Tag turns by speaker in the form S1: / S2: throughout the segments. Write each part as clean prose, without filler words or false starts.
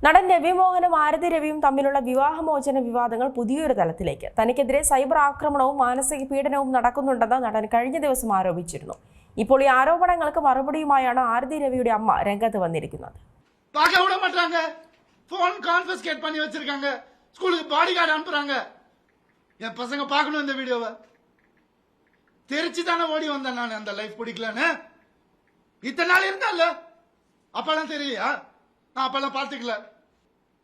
S1: നടൻ രവി മോഹനും ആരതി രവിയും തമ്മിലുള്ള വിവാഹമോചന വിവാദങ്ങൾ പുതിയൊരു തലത്തിലേക്ക്. തനിക്കെതിരെ സൈബർ ആക്രമണവും മാനസിക പീഡനവും നടക്കുന്നുണ്ടെന്ന് നടൻ കഴിഞ്ഞ ദിവസം ആരോപിച്ചിരുന്നു. ഇപ്പോൾ ഈ ആരോപണങ്ങൾക്ക് മറുപടിയുമായാണ് ആരതി രവിയുടെ അമ്മ രംഗത്ത് വന്നിരിക്കുന്നത്.
S2: ഫോൺ കോൺഫിസ്കേറ്റ് பண்ணி வச்சிருக்காங்க. ஸ்கூலுக்கு பாடி கார்டு அனுப்புறாங்க. என் பசங்க பார்க்கணும் இந்த வீடியோவை. தெரிச்சு தானே ஓடி வந்தேன் நான். அந்த லைஃப் பிடிக்கலன்னு இத்தனை நாள் இருந்தால அப்பெல்லாம் தெரியலையா? நான் அப்பெல்லாம் பார்த்துக்கல.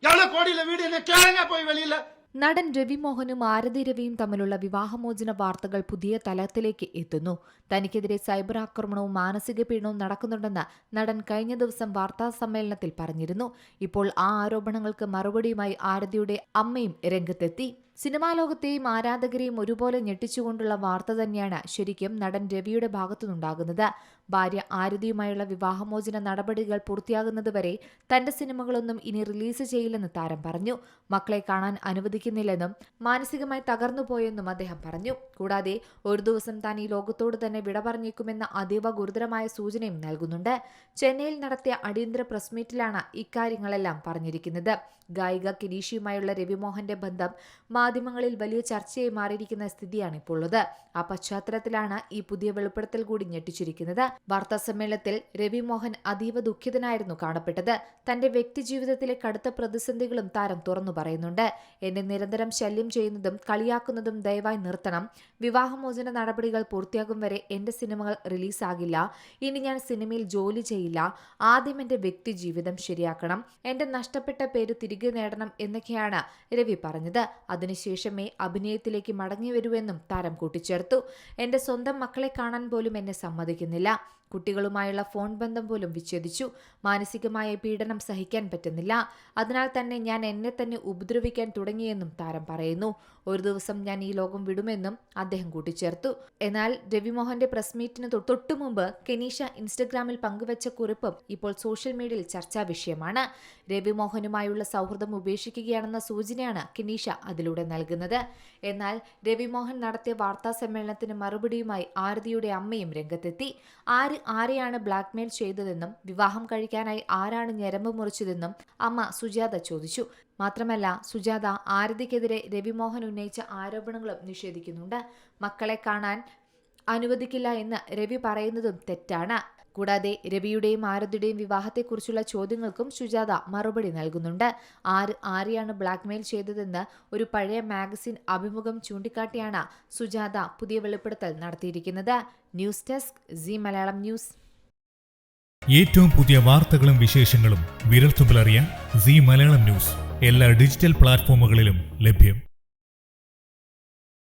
S2: எவ்வளவு கோடியில வீடு என்ன கேளுங்க போய் வெளியில.
S3: നടൻ രവി മോഹനും ആരതി രവിയും തമ്മിലുള്ള വിവാഹമോചന വാർത്തകൾ പുതിയ തലത്തിലേക്ക് എത്തുന്നു. തനിക്കെതിരെ സൈബർ ആക്രമണവും മാനസിക പീഡനവും നടക്കുന്നുണ്ടെന്ന് നടൻ കഴിഞ്ഞ ദിവസം വാർത്താ സമ്മേളനത്തിൽ പറഞ്ഞിരുന്നു. ഇപ്പോൾ ആ ആരോപണങ്ങൾക്ക് മറുപടിയുമായി ആരതിയുടെ അമ്മയും രംഗത്തെത്തി. സിനിമാ ലോകത്തെയും ആരാധകരെയും ഒരുപോലെ ഞെട്ടിച്ചുകൊണ്ടുള്ള വാർത്ത തന്നെയാണ് ശരിക്കും നടൻ രവിയുടെ ഭാഗത്തുനിന്നുണ്ടാകുന്നത്. ഭാര്യ ആരതിയുമായുള്ള വിവാഹമോചന നടപടികൾ പൂർത്തിയാകുന്നതുവരെ തന്റെ സിനിമകളൊന്നും ഇനി റിലീസ് ചെയ്യില്ലെന്ന് താരം പറഞ്ഞു. മക്കളെ കാണാൻ അനുവദിക്കുന്നില്ലെന്നും മാനസികമായി തകർന്നുപോയെന്നും അദ്ദേഹം പറഞ്ഞു. കൂടാതെ ഒരു ദിവസം താൻ ഈ ലോകത്തോട് തന്നെ വിട പറഞ്ഞേക്കുമെന്ന അതീവ ഗുരുതരമായ സൂചനയും നൽകുന്നുണ്ട്. ചെന്നൈയിൽ നടത്തിയ അടിയന്തര പ്രസ് മീറ്റിലാണ് ഇക്കാര്യങ്ങളെല്ലാം പറഞ്ഞിരിക്കുന്നത്. ഗായിക കെനീഷയുമായുള്ള രവിമോഹന്റെ ബന്ധം മാധ്യമങ്ങളിൽ വലിയ ചർച്ചയായി മാറിയിരിക്കുന്ന സ്ഥിതിയാണ് ഇപ്പോൾ ഉള്ളത്. ആ പശ്ചാത്തലത്തിലാണ് ഈ പുതിയ വെളിപ്പെടുത്തൽ കൂടി ഞെട്ടിച്ചിരിക്കുന്നത്. വാർത്താ സമ്മേളനത്തിൽ രവിമോഹൻ അതീവ ദുഃഖിതനായിരുന്നു കാണപ്പെട്ടത്. തന്റെ വ്യക്തിജീവിതത്തിലെ കടുത്ത പ്രതിസന്ധികളും താരം തുറന്നു പറയുന്നുണ്ട്. എന്നെ നിരന്തരം ശല്യം ചെയ്യുന്നതും കളിയാക്കുന്നതും ദയവായി നിർത്തണം. വിവാഹമോചന നടപടികൾ പൂർത്തിയാകും വരെ എന്റെ സിനിമകൾ റിലീസാകില്ല. ഇനി ഞാൻ സിനിമയിൽ ജോലി ചെയ്യില്ല. ആദ്യം എന്റെ വ്യക്തിജീവിതം ശരിയാക്കണം. എന്റെ നഷ്ടപ്പെട്ട പേര് തിരികെ നേടണം എന്നൊക്കെയാണ് രവി പറഞ്ഞത്. അതിനുശേഷമേ അഭിനയത്തിലേക്ക് മടങ്ങിവരൂവെന്നും താരം കൂട്ടിച്ചേർത്തു. എന്റെ സ്വന്തം മക്കളെ കാണാൻ പോലും എന്നെ സമ്മതിക്കുന്നില്ല. കുട്ടികളുമായുള്ള ഫോൺ ബന്ധം പോലും വിച്ഛേദിച്ചു. മാനസികമായ പീഡനം സഹിക്കാൻ പറ്റുന്നില്ല. അതിനാൽ തന്നെ ഞാൻ എന്നെ തന്നെ ഉപദ്രവിക്കാൻ തുടങ്ങിയെന്നും താരം പറയുന്നു. ഒരു ദിവസം ഞാൻ ഈ ലോകം വിടുമെന്നും അദ്ദേഹം കൂട്ടിച്ചേർത്തു. എന്നാൽ രവിമോഹന്റെ പ്രസ് മീറ്റിന് തൊട്ടു മുമ്പ് കെനീഷ ഇൻസ്റ്റഗ്രാമിൽ പങ്കുവച്ച കുറിപ്പും ഇപ്പോൾ സോഷ്യൽ മീഡിയയിൽ ചർച്ചാ വിഷയമാണ്. രവിമോഹനുമായുള്ള സൗഹൃദം ഉപേക്ഷിക്കുകയാണെന്ന സൂചനയാണ് കെനീഷ അതിലൂടെ നൽകുന്നത്. എന്നാൽ രവിമോഹൻ നടത്തിയ വാർത്താ സമ്മേളനത്തിന് മറുപടിയുമായി ആരതിയുടെ അമ്മയും രംഗത്തെത്തി. ആരെയാണ് ബ്ലാക്ക്മെയിൽ ചെയ്തതെന്നും വിവാഹം കഴിക്കാനായി ആരാണ് ഞരമ്പ് മുറിച്ചതെന്നും അമ്മ സുജാത ചോദിച്ചു. മാത്രമല്ല, സുജാത ആരതിക്കെതിരെ രവിമോഹൻ ഉന്നയിച്ച ആരോപണങ്ങളും നിഷേധിക്കുന്നുണ്ട്. മക്കളെ കാണാൻ അനുവദിക്കില്ല എന്ന് രവി പറയുന്നതും തെറ്റാണ്. കൂടാതെ ആരതിയുടെയും വിവാഹത്തെക്കുറിച്ചുള്ള ചോദ്യങ്ങൾക്കും സുജാത മറുപടി നൽകുന്നുണ്ട്. ആരെയാണ് ബ്ലാക്ക്മെയിൽ ചെയ്തതെന്ന് ഒരു പഴയ മാഗസിൻ അഭിമുഖം ചൂണ്ടിക്കാട്ടിയാണ് സുജാത പുതിയ വെളിപ്പെടുത്തൽ നടത്തിയിരിക്കുന്നത്. News desk C Malayalam news.
S4: ഏറ്റവും പുതിയ വാർത്തകളും വിശേഷങ്ങളും വിരൽത്തുമ്പിലറിയാൻ സി മലയാളം ന്യൂസ് എല്ലാ ഡിജിറ്റൽ പ്ലാറ്റ്ഫോമുകളിലും ലഭ്യം.